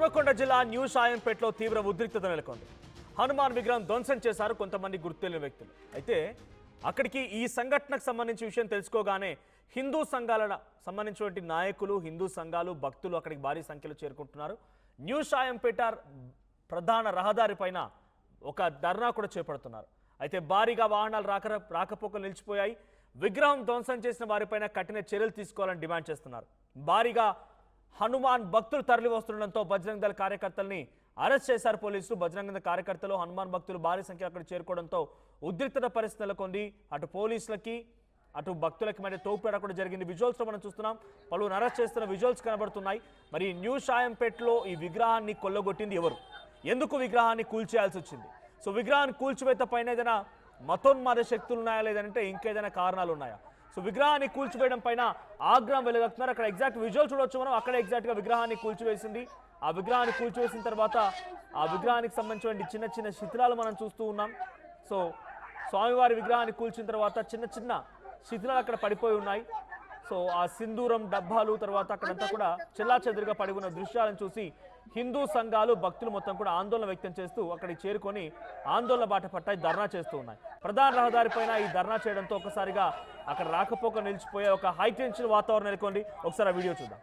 హనుమకొండ జిల్లా న్యూ షాయంపేటలో తీవ్ర ఉద్రిక్తత నెలకొంది. హనుమాన్ విగ్రహం ధ్వంసం చేశారు కొంతమంది గుర్తులేని వ్యక్తులు. అయితే అక్కడికి ఈ సంఘటనకు సంబంధించిన విషయం తెలుసుకోగానే హిందూ సంఘాల సంబంధించినటువంటి నాయకులు, హిందూ సంఘాలు, భక్తులు అక్కడికి భారీ సంఖ్యలో చేరుకుంటున్నారు. న్యూ షాయంపేట ప్రధాన రహదారి పైన ఒక ధర్నా కూడా చేపడుతున్నారు. అయితే భారీగా వాహనాలు రాకపోకలు నిలిచిపోయాయి. విగ్రహం ధ్వంసం చేసిన వారిపైన కఠిన చర్యలు తీసుకోవాలని డిమాండ్ చేస్తున్నారు. భారీగా హనుమాన్ భక్తులు తరలి వస్తుండటంతో బజరంగ్ దళ కార్యకర్తల్ని అరెస్ట్ చేశారు పోలీసులు. బజరంగ్ దళ కార్యకర్తలు, హనుమాన్ భక్తులు భారీ సంఖ్యలో అక్కడ చేరుకోవడంతో ఉద్రిక్తత పరిస్థితి నెలకొంది. అటు పోలీసులకి అటు భక్తులకి మధ్య తోపులాట కూడా జరిగింది. విజువల్స్లో మనం చూస్తున్నాం, పలువురు అరెస్ట్ చేస్తున్న విజువల్స్ కనబడుతున్నాయి. మరి న్యూ షాయంపేటలో ఈ విగ్రహాన్ని కొల్లగొట్టింది ఎవరు? ఎందుకు విగ్రహాన్ని కూల్చేయాల్సి వచ్చింది? సో విగ్రహాన్ని కూల్చివేత పైన ఏదైనా మతోన్మాద శక్తులు ఉన్నాయా, లేదంటే ఇంకేదైనా కారణాలు ఉన్నాయా? సో విగ్రహాన్ని కూల్చివేయడం పైన ఆగ్రహం వెలుగొస్తున్నారు. అక్కడ ఎగ్జాక్ట్ విజువల్ చూడొచ్చు మనం. అక్కడ ఎగ్జాక్ట్గా విగ్రహాన్ని కూల్చివేసింది. ఆ విగ్రహాన్ని కూల్చివేసిన తర్వాత ఆ విగ్రహానికి సంబంధించిన చిన్న చిన్న శిథిలాలు మనం చూస్తూ ఉన్నాం. సో స్వామివారి విగ్రహాన్ని కూల్చిన తర్వాత చిన్న చిన్న శిథిలాలు అక్కడ పడిపోయి ఉన్నాయి. సో ఆ సింధూరం డబ్బాలు తర్వాత అక్కడంతా కూడా చెల్లాచెదురుగా పడి ఉన్న దృశ్యాలను చూసి హిందూ సంఘాలు, భక్తులు మొత్తం కూడా ఆందోళన వ్యక్తం చేస్తూ అక్కడికి చేరుకొని ఆందోళన బాట పట్టాయి, ధర్నా చేస్తూ ఉన్నాయి. ప్రధాన రహదారి పైన ఈ ధర్నా చేయడంతో ఒకసారిగా అక్కడ రాకపోక నిలిచిపోయే ఒక హైటెన్షన్ వాతావరణం నెలకొంది. ఒకసారి ఆ వీడియో చూద్దాం.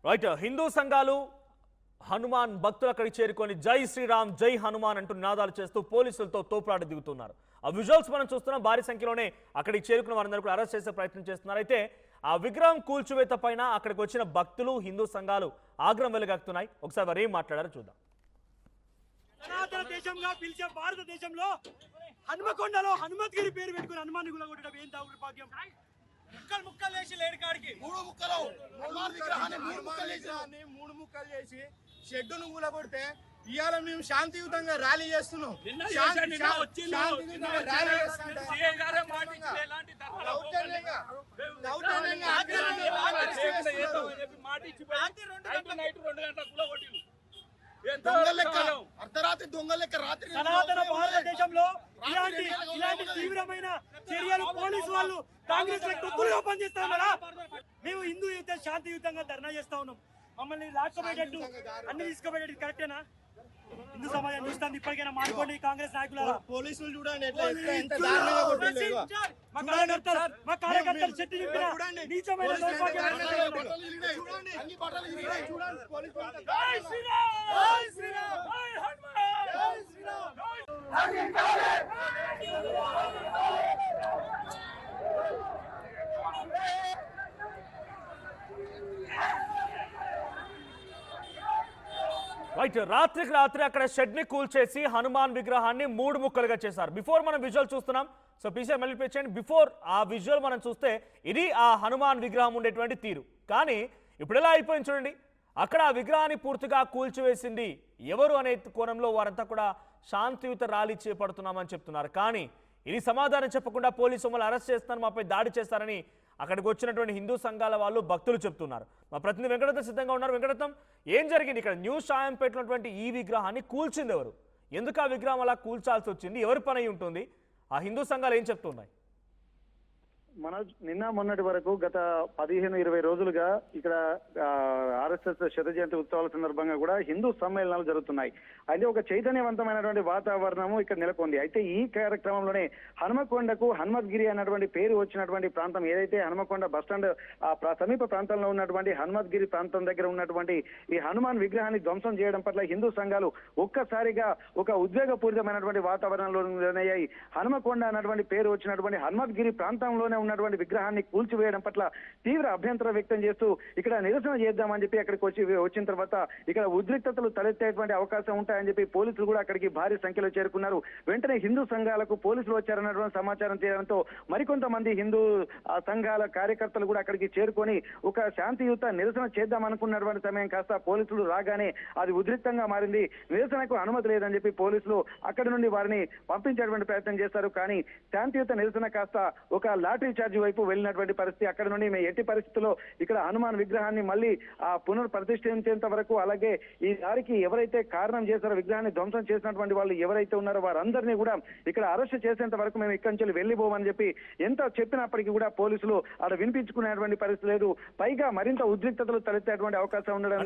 రైట్, హిందూ సంఘాలు, హనుమాన్ భక్తులు అక్కడికి చేరుకొని జై శ్రీరామ్, జై హనుమాన్ అంటూ నినాదాలు చేస్తూ పోలీసులతో తోపులాట దిగుతున్నారు. ఆ విజువల్స్ మనం చూస్తున్నాం. భారీ సంఖ్యలోనే అక్కడికి చేరుకున్న వారందరూ కూడా అరెస్ట్ చేసే ప్రయత్నం చేస్తున్నారు. అయితే ఆ విగ్రహం కూల్చివేత పైన అక్కడికి వచ్చిన భక్తులు, హిందూ సంఘాలు ఆగ్రహం వెలుగక్కుతున్నాయి. ఒకసారి వారు ఏం మాట్లాడారో చూద్దాం. సనాతన దేశంగా పిలిచే భారతదేశంలో హనుమకొండలో హనుమత్గిరి పేరు పెట్టుకుని హనుమాన్ని గులగొట్టడం ఏం దౌర్భాగ్యం! ముక్కలు ముక్కలు చేసి లేడికాడికి మూడు ముక్కలు చేసి షెడ్డును కూలగొడితే ఇవాళ మేము శాంతియుతంగా ర్యాలీ చేస్తున్నాం. అర్ధరాత్రి దొంగ లెక్క రాత్రి సనాతన భారతదేశంలో ఇలాంటి తీవ్రమైన చర్యలు పోలీసు వాళ్ళు కాంగ్రెస్ తొత్తులుగా పనిచేస్తా ఉన్నారా? మేము హిందూ శాంతియుతంగా ధర్నా చేస్తా ఉన్నాం. మమ్మల్ని లాక్కోబెట్టేట్టు అన్ని తీసుకుపోయేటట్టు కరెక్టేనా? హిందూ సమాజం చూస్తుంది. ఇప్పటికైనా మానుకోండి కాంగ్రెస్ నాయకుల. పోలీసులు చూడండి మా కార్యకర్తలు చెట్టు చెప్పిన నీచమైన రైట్, రాత్రికి రాత్రి అక్కడ షెడ్ ని కూల్చేసి హనుమాన్ విగ్రహాన్ని 3 ముక్కలుగా చేశారు. బిఫోర్ మనం విజువల్ చూస్తున్నాం. సో పీసీ మళ్ళీ చేయండి. బిఫోర్ ఆ విజువల్ మనం చూస్తే ఇది ఆ హనుమాన్ విగ్రహం ఉండేటువంటి తీరు. కానీ ఇప్పుడు ఎలా అయిపోయింది చూడండి. అక్కడ ఆ విగ్రహాన్ని పూర్తిగా కూల్చివేసింది ఎవరు అనే కోణంలో వారంతా కూడా శాంతియుత ర్యాలీ చేపడుతున్నామని చెప్తున్నారు. కానీ ఇది సమాధానం చెప్పకుండా పోలీసు మమ్మల్ని అరెస్ట్ చేస్తున్నారు, మాపై దాడి చేస్తారని అక్కడికి వచ్చినటువంటి హిందూ సంఘాల వాళ్ళు, భక్తులు చెప్తున్నారు. మా ప్రతినిధి వెంకటరత్నం సిద్ధంగా ఉన్నారు. వెంకటరత్నం, ఏం జరిగింది ఇక్కడ? న్యూ షాయంపేటలో ఉన్నటువంటి ఈ విగ్రహాన్ని కూల్చింది ఎవరు? ఎందుకు ఆ విగ్రహం అలా కూల్చాల్సి వచ్చింది? ఎవరి పని అయి ఉంటుంది? ఆ హిందూ సంఘాలు ఏం చెప్తున్నాయి? నిన్న మొన్నటి వరకు గత 15-20 రోజులుగా ఇక్కడ ఆర్ఎస్ఎస్ శత జయంతి ఉత్సవాల సందర్భంగా కూడా హిందూ సమ్మేళనాలు జరుగుతున్నాయి. అయితే ఒక చైతన్యవంతమైనటువంటి వాతావరణము ఇక్కడ నెలకొంది. అయితే ఈ కార్యక్రమంలోనే హనుమకొండకు హనుమత్గిరి అన్నటువంటి పేరు వచ్చినటువంటి ప్రాంతం ఏదైతే హనుమకొండ బస్టాండ్ సమీప ప్రాంతంలో ఉన్నటువంటి హనుమత్గిరి ప్రాంతం దగ్గర ఉన్నటువంటి ఈ హనుమాన్ విగ్రహాన్ని ధ్వంసం చేయడం పట్ల హిందూ సంఘాలు ఒక్కసారిగా ఒక ఉద్వేగపూరితమైనటువంటి వాతావరణంలోనే హనుమకొండ అన్నటువంటి పేరు వచ్చినటువంటి హనుమత్గిరి ప్రాంతంలోనే ఉన్నటువంటి విగ్రహాన్ని కూల్చివేయడం పట్ల తీవ్ర అభ్యంతరం వ్యక్తం చేస్తూ ఇక్కడ నిరసన చేద్దామని చెప్పి అక్కడికి వచ్చిన తర్వాత ఇక్కడ ఉద్రిక్తతలు తలెత్తేటువంటి అవకాశం ఉంటాయని చెప్పి పోలీసులు కూడా అక్కడికి భారీ సంఖ్యలో చేరుకున్నారు. వెంటనే హిందూ సంఘాలకు పోలీసులు వచ్చారన్నటువంటి సమాచారం చేయడంతో మరికొంతమంది హిందూ సంఘాల కార్యకర్తలు కూడా అక్కడికి చేరుకొని ఒక శాంతియుత నిరసన చేద్దాం అనుకున్నటువంటి సమయం కాస్త పోలీసులు రాగానే అది ఉద్రిక్తంగా మారింది. నిరసనకు అనుమతి లేదని చెప్పి పోలీసులు అక్కడి నుండి వారిని పంపించేటువంటి ప్రయత్నం చేస్తారు. కానీ శాంతియుత నిరసన కాస్త ఒక లాటరీ చార్జ్ వైపు వెళ్ళినటువంటి పరిస్థితి. అక్కడ నుండి మేము ఎట్టి పరిస్థితుల్లో ఇక్కడ హనుమాన్ విగ్రహాన్ని మళ్ళీ పునఃప్రతిష్ఠించేంత వరకు, అలాగే ఈ దారికి ఎవరైతే కారణం చేశారో విగ్రహాన్ని ధ్వంసం చేసినటువంటి వాళ్ళు ఎవరైతే ఉన్నారో వారందరినీ కూడా ఇక్కడ అరెస్ట్ చేసేంత వరకు మేము ఇక్కడి నుంచి వెళ్ళిపోమని చెప్పి ఎంత చెప్పినప్పటికీ కూడా పోలీసులు అక్కడ వినిపించుకునేటువంటి పరిస్థితి లేదు. పైగా మరింత ఉద్రిక్తతలు తలెత్తేటువంటి అవకాశం ఉండడం.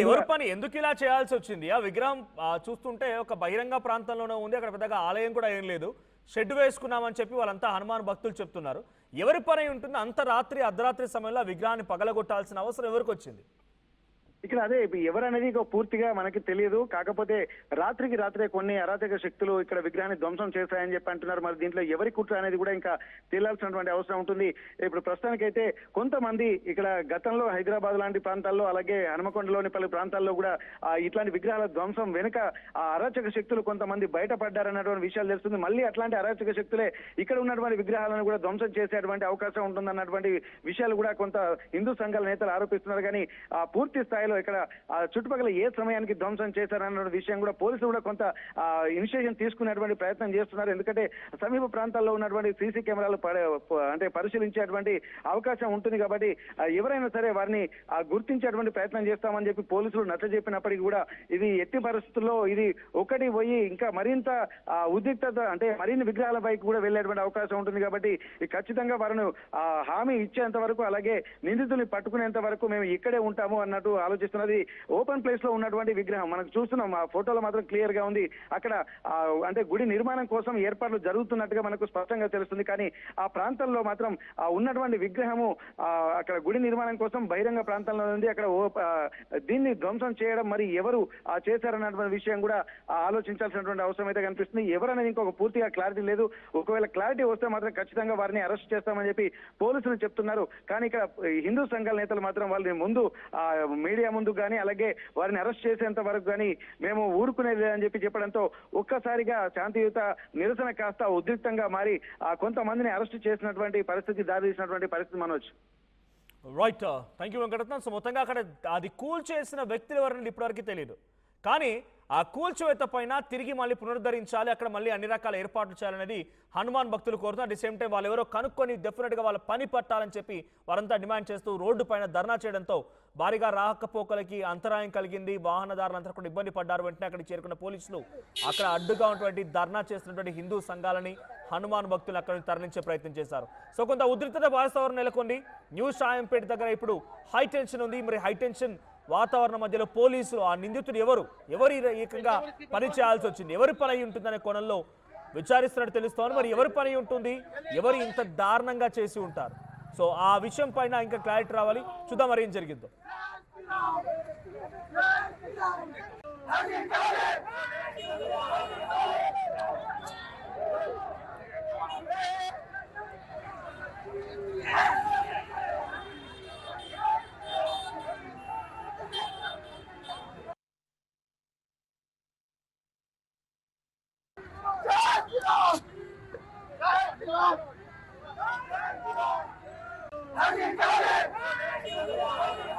ఎవరి పని ఎందుకు ఇలా చేయాల్సి వచ్చింది? ఆ విగ్రహం చూస్తుంటే ఒక బహిరంగ ప్రాంతంలోనే ఉంది, అక్కడ పెద్దగా ఆలయం కూడా ఏం లేదు, షెడ్ వేసుకున్నామని చెప్పి వాళ్ళంతా హనుమాన్ భక్తులు చెప్తున్నారు. ఎవరి పని ఉంటుంది అంత రాత్రి అర్ధరాత్రి సమయంలో విగ్రహాన్ని పగలగొట్టాల్సిన అవసరం ఎవరికి వచ్చింది? ఇక్కడ అదే ఎవరనేది పూర్తిగా మనకి తెలియదు. కాకపోతే రాత్రికి రాత్రే కొన్ని అరాచక శక్తులు ఇక్కడ విగ్రహాన్ని ధ్వంసం చేశాయని చెప్పి అంటున్నారు. మరి దీంట్లో ఎవరి కుట్ర అనేది కూడా ఇంకా తేలాల్సినటువంటి అవసరం ఉంటుంది. ఇప్పుడు ప్రస్తుతానికైతే కొంతమంది ఇక్కడ గతంలో హైదరాబాద్ లాంటి ప్రాంతాల్లో, అలాగే హనుమకొండలోని పలు ప్రాంతాల్లో కూడా ఇట్లాంటి విగ్రహాల ధ్వంసం వెనుక అరాచక శక్తులు కొంతమంది బయటపడ్డారన్నటువంటి విషయాలు తెలుస్తుంది. మళ్ళీ అట్లాంటి అరాచక శక్తులే ఇక్కడ ఉన్నటువంటి విగ్రహాలను కూడా ధ్వంసం చేసేటువంటి అవకాశం ఉంటుందన్నటువంటి విషయాలు కూడా కొంత హిందూ సంఘాల నేతలు ఆరోపిస్తున్నారు. కానీ పూర్తి స్థాయిలో ఇక్కడ చుట్టుపక్కల ఏ సమయానికి ధ్వంసం చేశారన్న విషయం కూడా పోలీసులు కూడా కొంత ఇనిషియేషన్ తీసుకునేటువంటి ప్రయత్నం చేస్తున్నారు. ఎందుకంటే సమీప ప్రాంతాల్లో ఉన్నటువంటి సీసీ కెమెరాలు అంటే పరిశీలించేటువంటి అవకాశం ఉంటుంది. కాబట్టి ఎవరైనా సరే వారిని గుర్తించేటువంటి ప్రయత్నం చేస్తామని చెప్పి పోలీసులు నచ్చ చెప్పినప్పటికీ కూడా ఇది ఎట్టి పరిస్థితుల్లో ఇది ఒకటి పోయి ఇంకా మరింత ఉద్రిక్తత అంటే మరిన్ని విగ్రహాల పైకి కూడా వెళ్లేటువంటి అవకాశం ఉంటుంది. కాబట్టి ఖచ్చితంగా వారిని హామీ ఇచ్చేంత వరకు, అలాగే నిందితుల్ని పట్టుకునేంత వరకు మేము ఇక్కడే ఉంటాము అన్నట్టు ఆలోచిస్తున్నది. ఓపెన్ ప్లేస్ లో ఉన్నటువంటి విగ్రహం మనకు చూస్తున్నాం, ఆ ఫోటోలో మాత్రం క్లియర్ గా ఉంది. అక్కడ అంటే గుడి నిర్మాణం కోసం ఏర్పాట్లు జరుగుతున్నట్టుగా మనకు స్పష్టంగా తెలుస్తుంది. కానీ ఆ ప్రాంతంలో మాత్రం ఉన్నటువంటి విగ్రహము అక్కడ గుడి నిర్మాణం కోసం బహిరంగ ప్రాంతంలో ఉంది. అక్కడ దీన్ని ధ్వంసం చేయడం మరి ఎవరు చేశారన్నటువంటి విషయం కూడా ఆలోచించాల్సినటువంటి అవసరం అయితే కనిపిస్తుంది. ఎవరనేది ఇంకొక పూర్తిగా క్లారిటీ లేదు. ఒకవేళ క్లారిటీ వస్తే మాత్రం ఖచ్చితంగా వారిని అరెస్ట్ చేస్తామని చెప్పి పోలీసులు చెప్తున్నారు. కానీ ఇక్కడ హిందూ సంఘాల నేతలు మాత్రం వాళ్ళని ముందు మీడియా ముందు కానీ, అలాగే వారిని అరెస్ట్ చేసేంత వరకు కానీ మేము ఊరుకునేది అని చెప్పి చెప్పడంతో ఒక్కసారిగా శాంతియుత నిరసన కాస్త ఉద్రిక్తంగా మారి కొంతమందిని అరెస్ట్ చేసినటువంటి పరిస్థితి దారితీసినటువంటి పరిస్థితి Manoj. Right, thank you Venkataratnam. So మొత్తంగా అక్కడ అది కూల్ చేసిన వ్యక్తులు ఎవరిని ఇప్పటివరకు తెలియదు. కానీ ఆ కూల్చివేత పైన తిరిగి మళ్ళీ పునరుద్ధరించాలి, అక్కడ మళ్ళీ అన్ని రకాల ఏర్పాట్లు చేయాలనేది హనుమాన్ భక్తులు కోరుతున్నారు. అట్ ది సేమ్ టైం వాళ్ళు ఎవరో కనుక్కొని డెఫినెట్గా వాళ్ళ పని పట్టాలని చెప్పి వారంతా డిమాండ్ చేస్తూ రోడ్డు పైన ధర్నా చేయడంతో భారీగా రాకపోకలకి అంతరాయం కలిగింది. వాహనదారులంతా కూడా ఇబ్బంది పడ్డారు. వెంటనే అక్కడికి చేరుకున్న పోలీసులు అక్కడ అడ్డుగా ఉన్నటువంటి ధర్నా చేస్తున్నటువంటి హిందూ సంఘాలని, హనుమాన్ భక్తులు అక్కడి నుంచి తరలించే ప్రయత్నం చేశారు. సో కొంత ఉద్రిక్తత వాతావరణం నెలకొంది. న్యూ షాయంపేట దగ్గర ఇప్పుడు హై టెన్షన్ ఉంది. మరి హై టెన్షన్ వాతావరణం మధ్యలో పోలీసులు ఆ నిందితుడు ఎవరు ఏకంగా పని చేయాల్సి వచ్చింది, ఎవరి పని అయి ఉంటుందనే కోణంలో విచారిస్తున్నట్టు తెలుస్తోంది. మరి ఎవరి పని ఉంటుంది, ఎవరు ఇంత దారుణంగా చేసి ఉంటారు? సో ఆ విషయం పైన ఇంకా క్లారిటీ రావాలి. చూద్దాం మరి ఏం జరిగిందో. How